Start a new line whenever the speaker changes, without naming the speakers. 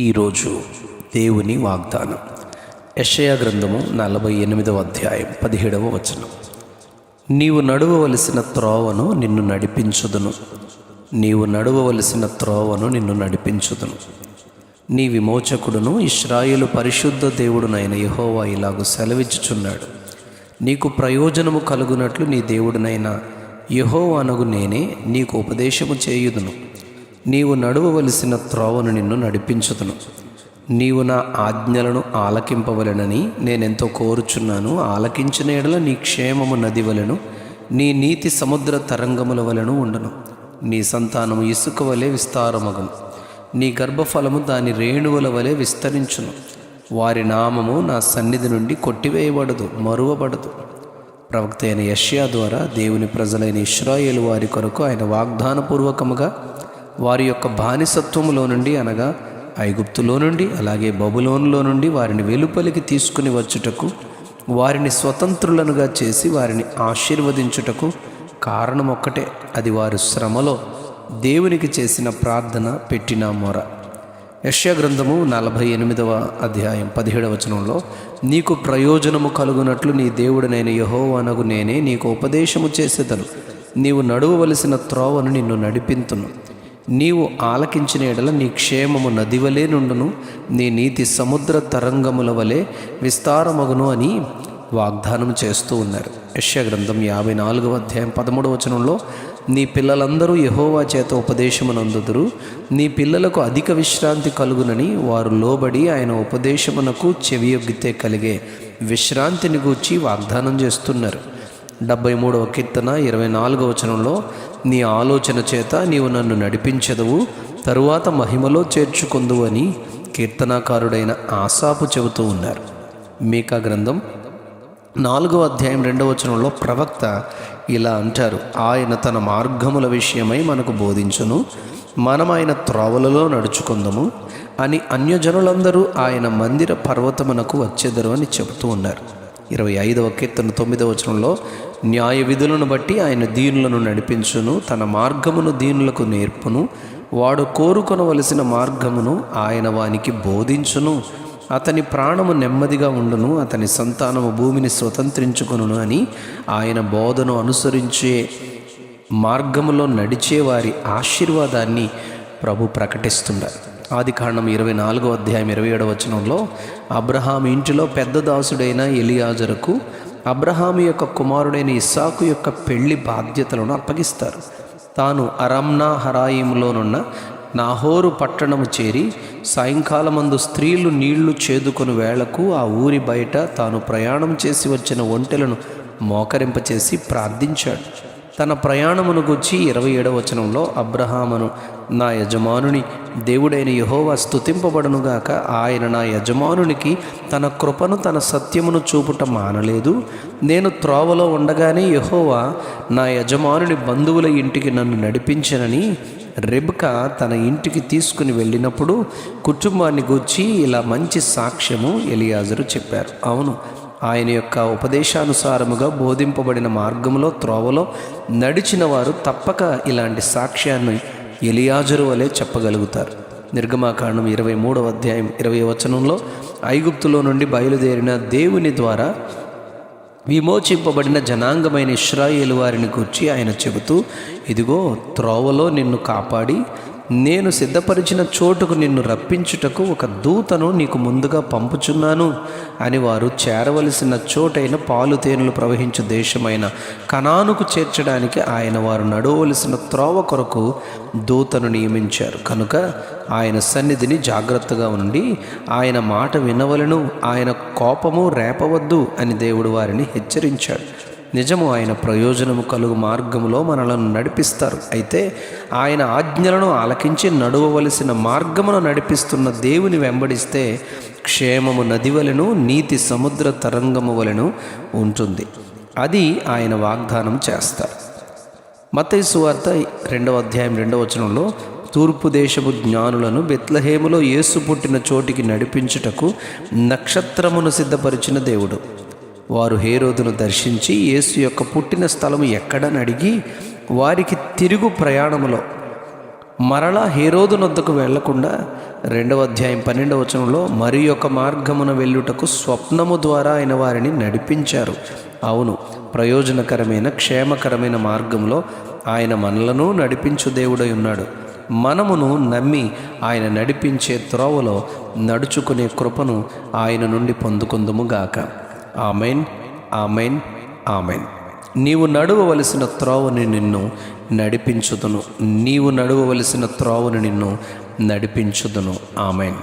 ఈరోజు దేవుని వాగ్దానం యెషయా గ్రంథము 48వ అధ్యాయం 17వ వచనం. నీవు నడువవలసిన త్రోవను నిన్ను నడిపించుదును, నీవు నడువవలసిన త్రోవను నిన్ను నడిపించుదును. నీ విమోచకుడును ఇశ్రాయేలు పరిశుద్ధ దేవుడునైన యెహోవా ఇలాగు సెలవిచ్చుచున్నాడు. నీకు ప్రయోజనము కలుగునట్లు నీ దేవుడునైన యెహోవానగు నేనే నీకు ఉపదేశము చేయుదును. నీవు నడువవలసిన త్రోవను నిన్ను నడిపించుదును. నీవు నా ఆజ్ఞలను ఆలకింపవలెనని నేనెంతో కోరుచున్నాను. ఆలకించిన ఎడల నీ క్షేమము నది వలెను, నీ నీతి సముద్ర తరంగముల వలెను ఉండును. నీ సంతానము ఇసుక వలె విస్తారమగును, నీ గర్భఫలము దాని రేణువుల వలె విస్తరించును. వారి నామము నా సన్నిధి నుండి కొట్టివేయబడదు, మరువబడదు. ప్రవక్త అయిన యెషయా ద్వారా దేవుని ప్రజలైన ఇశ్రాయేలు వారి కొరకు ఆయన వాగ్దానపూర్వకముగా వారి యొక్క బానిసత్వములో నుండి, అనగా ఐగుప్తులో నుండి, అలాగే బబులోనులో నుండి వారిని వెలుపలికి తీసుకుని వచ్చుటకు, వారిని స్వతంత్రులనుగా చేసి వారిని ఆశీర్వదించుటకు కారణం ఒక్కటే. అది వారు శ్రమలో దేవునికి చేసిన ప్రార్థన, పెట్టిన మొర. యెషయా గ్రంథము 48వ అధ్యాయం 17వ వచనంలో, నీకు ప్రయోజనము కలుగునట్లు నీ దేవుడనైన యెహోవానగు నేనే నీకు ఉపదేశము చేసేదను. నీవు నడువవలసిన త్రోవను నిన్ను నడిపింతును. నీవు ఆలకించిన ఎడల నీ క్షేమము నదివలే నుండును, నీ నీతి సముద్ర తరంగముల వలె విస్తారమగును అని వాగ్దానం చేస్తూ ఉన్నారు. యెషయా గ్రంథం 54వ అధ్యాయం 13వ వచనంలో, నీ పిల్లలందరూ యెహోవా చేత ఉపదేశమునందుదురు, నీ పిల్లలకు అధిక విశ్రాంతి కలుగునని వారు లోబడి ఆయన ఉపదేశమునకు చెవియొగ్గితే కలిగే విశ్రాంతిని గూర్చి వాగ్దానం చేస్తున్నారు. 73వ కీర్తన 24వ వచనంలో, నీ ఆలోచన చేత నీవు నన్ను నడిపించెదవు, తరువాత మహిమలో చేర్చుకొందువు అని కీర్తనాకారుడైన ఆసాపు చెబుతూ ఉన్నారు. మీకా గ్రంథం 4వ అధ్యాయం 2వ వచనంలో ప్రవక్త ఇలా అంటారు, ఆయన తన మార్గముల విషయమై మనకు బోధించును, మనం ఆయన త్రోవలలో నడుచుకుందాము అని అన్యజనులందరూ ఆయన మందిర పర్వతమునకు వచ్చేదరు అని చెబుతూ ఉన్నారు. 25వ కీర్తన 9వ వచనంలో, న్యాయ విధులను బట్టి ఆయన దీనులను నడిపించును, తన మార్గమును దీనులకు నేర్పును, వాడు కోరుకొనవలసిన మార్గమును ఆయన వానికి బోధించును, అతని ప్రాణము నెమ్మదిగా ఉండును, అతని సంతానము భూమిని స్వతంత్రించుకొనును అని ఆయన బోధను అనుసరించే మార్గములో నడిచే వారి ఆశీర్వాదాన్ని ప్రభు ప్రకటిస్తున్నారు. ఆదికాండం 24వ అధ్యాయం 27వ వచనంలో, అబ్రహాము ఇంటిలో పెద్ద దాసుడైన ఎలియాజరుకు అబ్రహాము యొక్క కుమారుడైన ఇస్సాకు యొక్క పెళ్లి బాధ్యతలను అప్పగిస్తారు. తాను అరమ్నా హరాయిములోనున్న నాహోరు పట్టణము చేరి సాయంకాలమందు స్త్రీలు నీళ్లు చేదుకొని వేళకు ఆ ఊరి బయట తాను ప్రయాణం చేసి వచ్చిన ఒంటెలను మోకరింపచేసి ప్రార్థించాడు. తన ప్రయాణమును గురించి 27వ వచనంలో, అబ్రహామును నా యజమానుని దేవుడైన యెహోవా స్తుతింపబడునుగాక, ఆయన నా యజమానునికి తన కృపను తన సత్యమును చూపుట మానలేదు. నేను త్రోవలో ఉండగానే యెహోవా నా యజమానుని బంధువుల ఇంటికి నన్ను నడిపించనని రెబ్కా తన ఇంటికి తీసుకుని వెళ్ళినప్పుడు కుటుంబాన్ని గూర్చి ఇలా మంచి సాక్ష్యము ఎలియాజరు చెప్పారు. అవును, ఆయన యొక్క ఉపదేశానుసారముగా బోధింపబడిన మార్గంలో త్రోవలో నడిచిన వారు తప్పక ఇలాంటి సాక్ష్యాన్ని ఎలియాజరు వలె చెప్పగలుగుతారు. నిర్గమాకాండం 23వ అధ్యాయం 20వ వచనంలో, ఐగుప్తులో నుండి బయలుదేరిన దేవుని ద్వారా విమోచింపబడిన జనాంగమైన ఇశ్రాయేలు వారిని గూర్చి ఆయన చెబుతూ, ఇదిగో త్రోవలో నిన్ను కాపాడి నేను సిద్ధపరిచిన చోటుకు నిన్ను రప్పించుటకు ఒక దూతను నీకు ముందుగా పంపుచున్నాను అని, వారు చేరవలసిన చోటైన పాలు తేనెలు ప్రవహించు దేశమైన కనానుకు చేర్చడానికి ఆయన వారు నడవలసిన త్రోవ కొరకు దూతను నియమించారు. కనుక ఆయన సన్నిధిని జాగ్రత్తగా ఉండి ఆయన మాట వినవలను, ఆయన కోపము రేపవద్దు అని దేవుడు వారిని హెచ్చరించాడు. నిజము, ఆయన ప్రయోజనము కలుగు మార్గములో మనలను నడిపిస్తారు. అయితే ఆయన ఆజ్ఞలను ఆలకించి నడువవలసిన మార్గమును నడిపిస్తున్న దేవుని వెంబడిస్తే క్షేమము నది వలెను, నీతి సముద్ర తరంగము వలెను ఉంటుంది. అది ఆయన వాగ్దానం చేస్తారు. మత్తయి సువార్త 2వ అధ్యాయం 2వ వచనంలో, తూర్పు దేశపు జ్ఞానులను బెత్లెహేములో యేసు పుట్టిన చోటికి నడిపించుటకు నక్షత్రమును సిద్ధపరిచిన దేవుడు. వారు హేరోదును దర్శించి యేసు యొక్క పుట్టిన స్థలము ఎక్కడని అడిగి వారికి తిరుగు ప్రయాణములో మరలా హేరోదు నొద్దకు వెళ్లకుండా 2వ అధ్యాయం 12వ వచనంలో మరి యొక్క మార్గమున వెళ్ళుటకు స్వప్నము ద్వారా ఆయన వారిని నడిపించారు. అవును, ప్రయోజనకరమైన క్షేమకరమైన మార్గంలో ఆయన మనలను నడిపించు దేవుడై ఉన్నాడు. మనమును నమ్మి ఆయన నడిపించే త్రోవలో నడుచుకునే కృపను ఆయన నుండి పొందుకుందుముగాక. Amen, amen, amen. నీవు నడువవలసిన త్రోవని నిన్ను నడిపించుదును. నీవు నడువవలసిన త్రోవని నిన్ను నడిపించుదును. ఆమెన్.